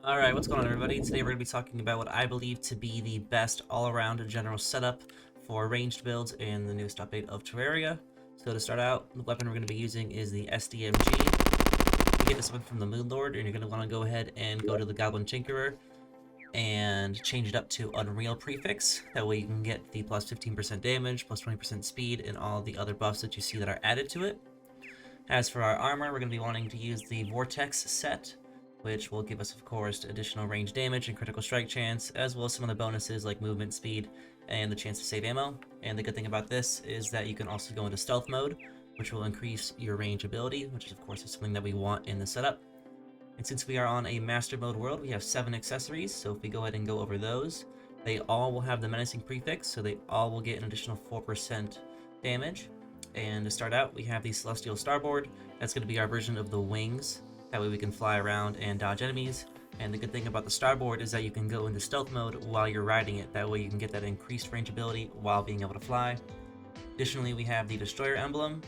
Alright, what's going on everybody? Today we're going to be talking about what I believe to be the best all-around general setup for ranged builds in the newest update of Terraria. So to start out, the weapon we're going to be using is the SDMG. You get this one from the Moon Lord, and you're going to want to go ahead and go to the Goblin Tinkerer and change it up to Unreal Prefix. That way you can get the plus 15% damage, plus 20% speed, and all the other buffs that you see that are added to it. As for our armor, we're going to be wanting to use the Vortex set, which will give us, of course, additional range damage and critical strike chance, as well as some of the bonuses like movement speed and the chance to save ammo. And the good thing about this is that you can also go into stealth mode, which will increase your range ability, which is, of course, is something that we want in the setup. And since we are on a master mode world, we have 7 accessories, so if we go ahead and go over those, they all will have the menacing prefix, so they all will get an additional 4% damage. And to start out, we have the Celestial Starboard. That's going to be our version of the wings. That way we can fly around and dodge enemies. And the good thing about the Starboard is that you can go into stealth mode while you're riding it. That way you can get that increased range ability while being able to fly. Additionally, we have the Destroyer emblem,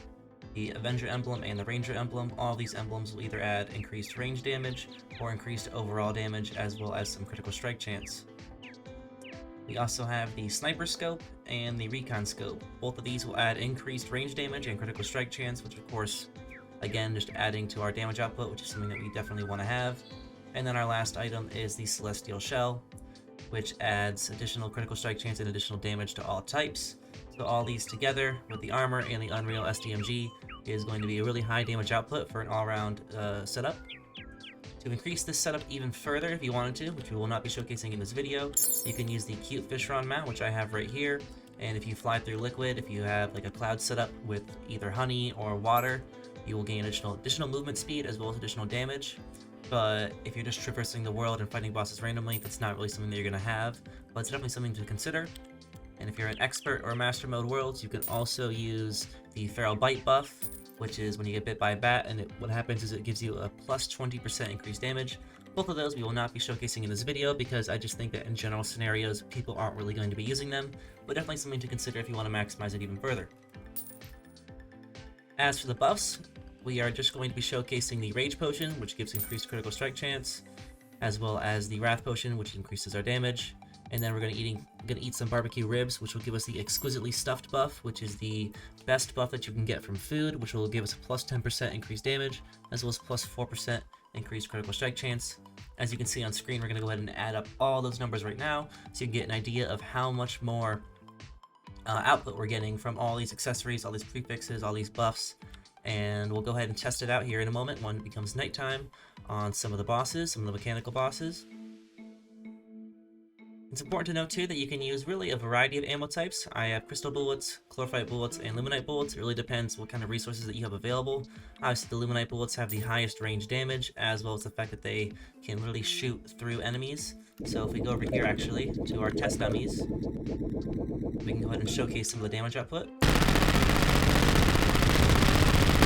the Avenger emblem, and the Ranger emblem. All these emblems will either add increased range damage or increased overall damage, as well as some critical strike chance. We also have the Sniper Scope and the Recon Scope. Both of these will add increased range damage and critical strike chance, which of course, again, just adding to our damage output, which is something that we definitely want to have. And then our last item is the Celestial Shell, which adds additional critical strike chance and additional damage to all types. So all these together with the armor and the Unreal SDMG is going to be a really high damage output for an all-around setup. To increase this setup even further, if you wanted to, which we will not be showcasing in this video, you can use the Cute Fishron mount, which I have right here. And if you fly through liquid, if you have like a cloud setup with either honey or water, you will gain additional movement speed as well as additional damage. But if you're just traversing the world and fighting bosses randomly, that's not really something that you're going to have, but it's definitely something to consider. And if you're an expert or master mode worlds, you can also use the Feral Bite buff, which is when you get bit by a bat, and what happens is it gives you a plus 20% increased damage. Both of those we will not be showcasing in this video because I just think that in general scenarios, people aren't really going to be using them, but definitely something to consider if you want to maximize it even further. As for the buffs, we are just going to be showcasing the Rage Potion, which gives increased critical strike chance, as well as the Wrath Potion, which increases our damage. And then we're going to eat some barbecue ribs, which will give us the Exquisitely Stuffed buff, which is the best buff that you can get from food, which will give us a plus 10% increased damage, as well as plus 4% increased critical strike chance. As you can see on screen, we're going to go ahead and add up all those numbers right now, so you can get an idea of how much more output we're getting from all these accessories, all these prefixes, all these buffs. And we'll go ahead and test it out here in a moment when it becomes nighttime on some of the bosses, some of the mechanical bosses. It's important to note too that you can use really a variety of ammo types. I have crystal bullets, chlorophyte bullets, and luminite bullets. It really depends what kind of resources that you have available. Obviously the luminite bullets have the highest range damage, as well as the fact that they can literally shoot through enemies. So if we go over here actually to our test dummies, we can go ahead and showcase some of the damage output.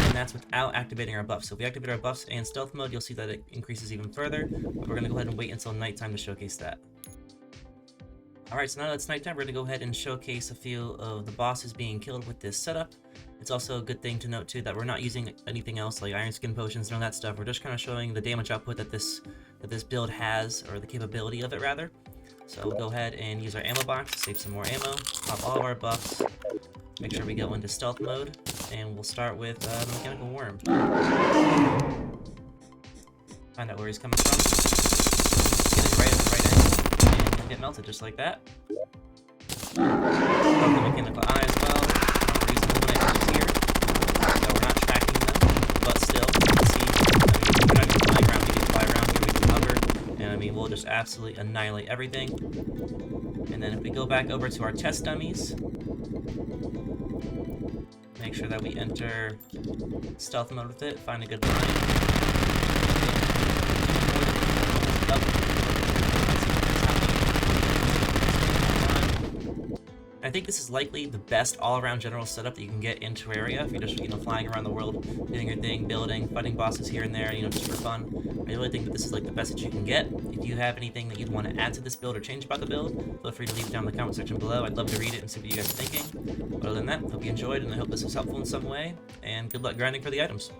And that's without activating our buffs. So if we activate our buffs and stealth mode, you'll see that it increases even further, but we're going to go ahead and wait until nighttime to showcase that. Alright, so now that it's nighttime, we're going to go ahead and showcase a few of the bosses being killed with this setup. It's also a good thing to note too that we're not using anything else like iron skin potions and all that stuff. We're just kind of showing the damage output that this build has, or the capability of it rather. So we'll go ahead and use our ammo box to save some more ammo, pop all of our buffs, make sure we go into stealth mode, and we'll start with the mechanical worm. Find out where he's coming from. Get it right in, and he'll get melted just like that. Got the mechanical eye as well. Not reason luminite here. So we're not tracking them, but still, you can see, we're not even flying around. We can fly around here, we can hover, and I mean, we'll just absolutely annihilate everything. And then if we go back over to our test dummies, make sure that we enter stealth mode with it, find a good line. I think this is likely the best all-around general setup that you can get in Terraria if you're just, flying around the world, doing your thing, building, fighting bosses here and there, just for fun. I really think that this is like the best that you can get. If you have anything that you'd want to add to this build or change about the build, feel free to leave it down in the comment section below. I'd love to read it and see what you guys are thinking. But other than that, hope you enjoyed and I hope this was helpful in some way, and good luck grinding for the items.